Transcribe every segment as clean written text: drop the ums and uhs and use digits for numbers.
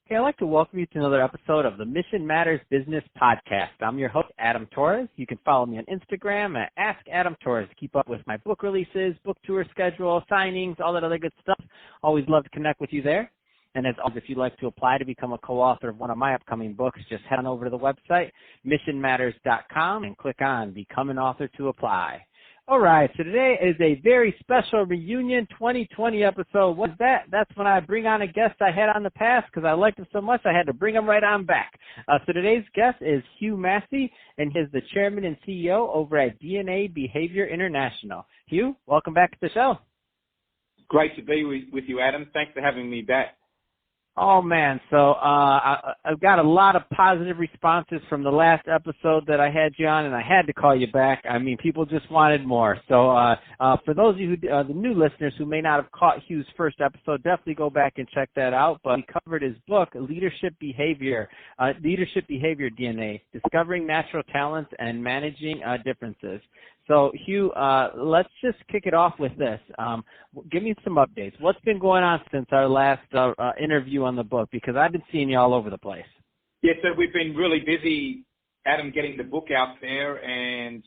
Hey, I'd like to welcome you to another episode of the Mission Matters Business Podcast. I'm your host, Adam Torres. You can follow me on Instagram at Ask Adam Torres to keep up with my book releases, book tour schedule, signings, all that other good stuff. Always love to connect with you there. And as always, if you'd like to apply to become a co-author of one of my upcoming books, just head on over to the website, missionmatters.com, and click on Become an Author to apply. All right, so today is a very special reunion 2020 episode. What's that? That's when I bring on a guest I had on the past because I liked him so much I had to bring him right on back. So today's guest is Hugh Massie, and he's the chairman and CEO over at DNA Behavior International. Hugh, welcome back to the show. Great to be with you, Adam. Thanks for having me back. Oh, man. So I've got a lot of positive responses from the last episode that I had you on, and I had to call you back. I mean, people just wanted more. So for those of you, the new listeners who may not have caught Hugh's first episode, definitely go back and check that out. But he covered his book, Leadership Behavior DNA, Discovering Natural Talents and Managing Differences. So, Hugh, let's just kick it off with this. Give me some updates. What's been going on since our last interview on the book? Because I've been seeing you all over the place. Yeah, so we've been really busy, Adam, getting the book out there and,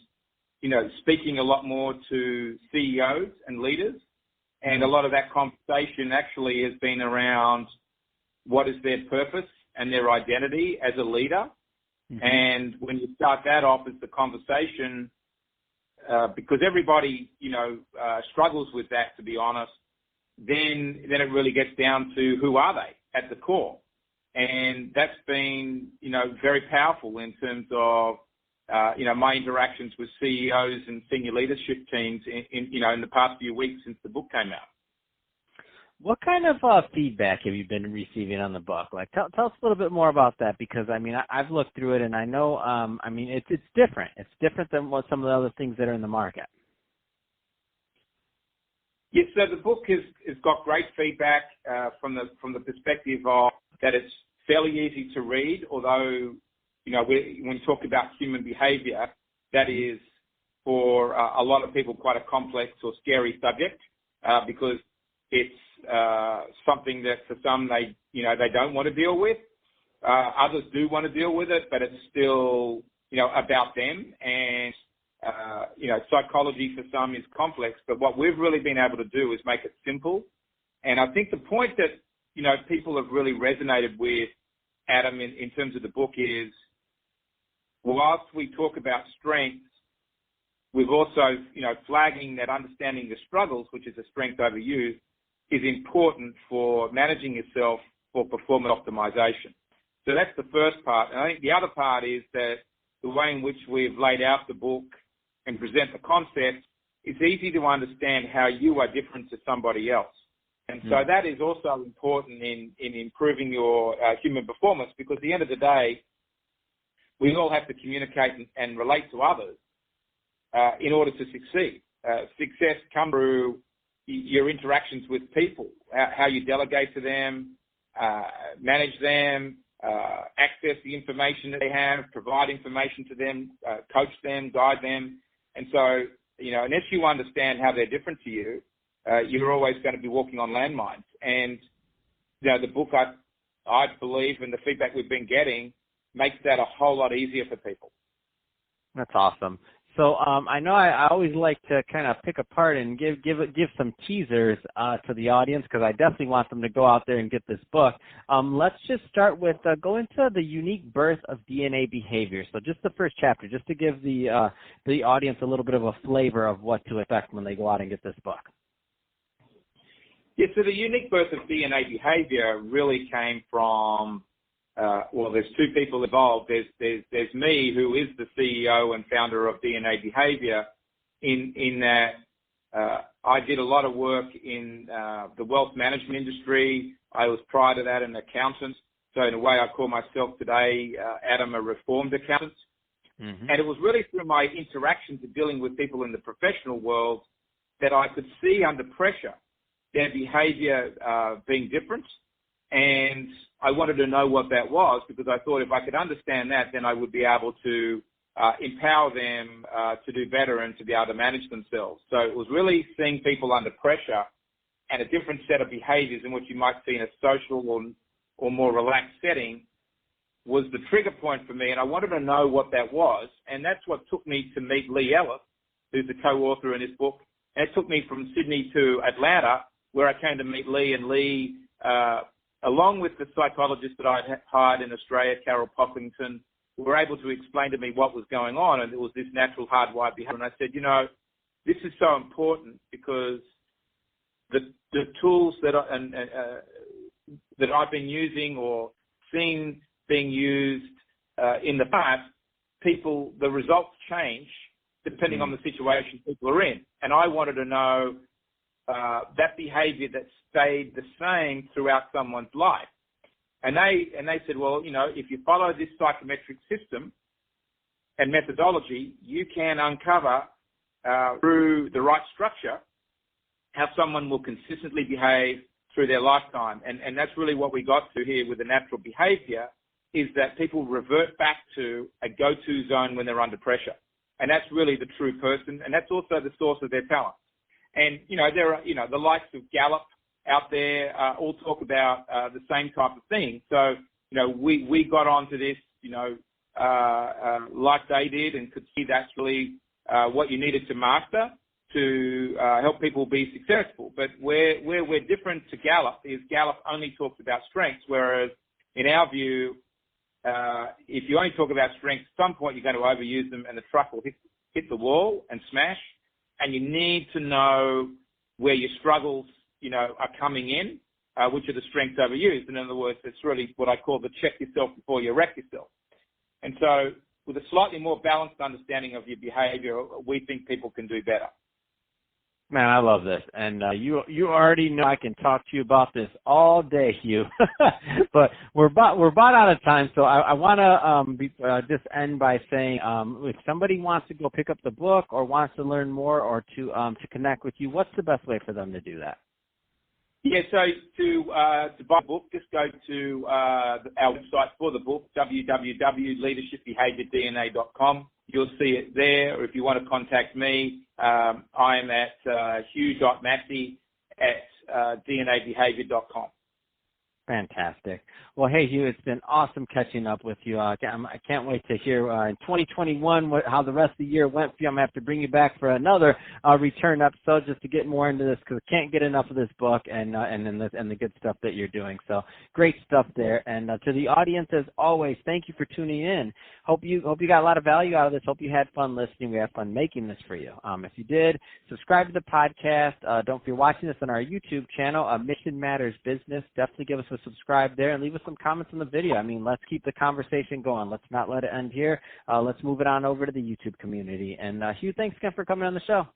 speaking a lot more to CEOs and leaders. And a lot of that conversation actually has been around what is their purpose and their identity as a leader. Mm-hmm. And when you start that off as the conversation, because everybody, struggles with that, to be honest, then it really gets down to who are they at the core. And that's been, very powerful in terms of, my interactions with CEOs and senior leadership teams in the past few weeks since the book came out. What kind of feedback have you been receiving on the book? Like, tell us a little bit more about that because, I've looked through it and I know, it's different. It's different than what some of the other things that are in the market. Yes, so the book has got great feedback from the perspective of that it's fairly easy to read, although, when we talk about human behavior, that is for a lot of people quite a complex or scary subject because it's something that for some they don't want to deal with. Others do want to deal with it, but it's still, about them. And, psychology for some is complex, but what we've really been able to do is make it simple. And I think the point that, people have really resonated with, Adam, in terms of the book is, whilst we talk about strengths, we've also, flagging that understanding the struggles, which is a strength over youth, is important for managing yourself for performance optimization. So that's the first part. And I think the other part is that the way in which we've laid out the book and present the concept, it's easy to understand how you are different to somebody else. And so that is also important in improving your human performance because at the end of the day, we all have to communicate and relate to others in order to succeed. Success comes through your interactions with people, how you delegate to them, manage them, access the information that they have, provide information to them, coach them, guide them. And so, unless you understand how they're different to you, you're always going to be walking on landmines. And, the book, I believe, and the feedback we've been getting makes that a whole lot easier for people. That's awesome. So I know I always like to kind of pick apart and give some teasers to the audience because I definitely want them to go out there and get this book. Let's just start with go into the unique birth of DNA behavior. So just the first chapter, just to give the audience a little bit of a flavor of what to expect when they go out and get this book. Yeah, so the unique birth of DNA behavior really came from there's two people involved. There's me, who is the CEO and founder of DNA Behavior, in that I did a lot of work in the wealth management industry. I was prior to that an accountant. So in a way, I call myself today, Adam, a reformed accountant. Mm-hmm. And it was really through my interactions of dealing with people in the professional world that I could see under pressure their behavior being different. And I wanted to know what that was because I thought if I could understand that, then I would be able to empower them to do better and to be able to manage themselves. So it was really seeing people under pressure and a different set of behaviors in which you might see in a social or more relaxed setting was the trigger point for me, and I wanted to know what that was, and that's what took me to meet Lee Ellis, who's the co-author in this book. And it took me from Sydney to Atlanta, where I came to meet Lee, and Lee, along with the psychologist that I'd hired in Australia, Carol Poppington, were able to explain to me what was going on, and it was this natural hardwired behavior. And I said, this is so important because the tools that that I've been using or seen being used in the past, the results change depending on the situation people are in. And I wanted to know that behavior that stayed the same throughout someone's life. And they said, well, if you follow this psychometric system and methodology, you can uncover through the right structure how someone will consistently behave through their lifetime. And that's really what we got to here with the natural behavior, is that people revert back to a go-to zone when they're under pressure. And that's really the true person, and that's also the source of their talent. And, there are, the likes of Gallup out there all talk about the same type of thing. So, we got onto this, like they did, and could see that's really what you needed to master to help people be successful. But where we're different to Gallup is Gallup only talks about strengths, whereas in our view, if you only talk about strengths, at some point you're going to overuse them and the truck will hit the wall and smash. And you need to know where your struggles, are coming in, which are the strengths overused. In other words, it's really what I call the check yourself before you wreck yourself. And so with a slightly more balanced understanding of your behavior, we think people can do better. Man, I love this. And you already know I can talk to you about this all day, Hugh. But we're about out of time, so I want to just end by saying if somebody wants to go pick up the book or wants to learn more or to connect with you, what's the best way for them to do that? Yeah, so to buy a book, just go to our website for the book, www.leadershipbehaviordna.com. You'll see it there. Or if you want to contact me, I'm at hugh.massie@dnabehavior.com. Fantastic. Well, hey, Hugh, it's been awesome catching up with you. I can't wait to hear in 2021 how the rest of the year went for you. I'm going to have to bring you back for another return episode just to get more into this, because I can't get enough of this book and the good stuff that you're doing. So great stuff there. And to the audience, as always, thank you for tuning in. Hope you got a lot of value out of this. Hope you had fun listening. We had fun making this for you. If you did, subscribe to the podcast. If you're watching this on our YouTube channel, Mission Matters Business, definitely give us a subscribe there and leave us some comments on the video. I mean, let's keep the conversation going. Let's not let it end here. Let's move it on over to the YouTube community. And Hugh, thanks again for coming on the show.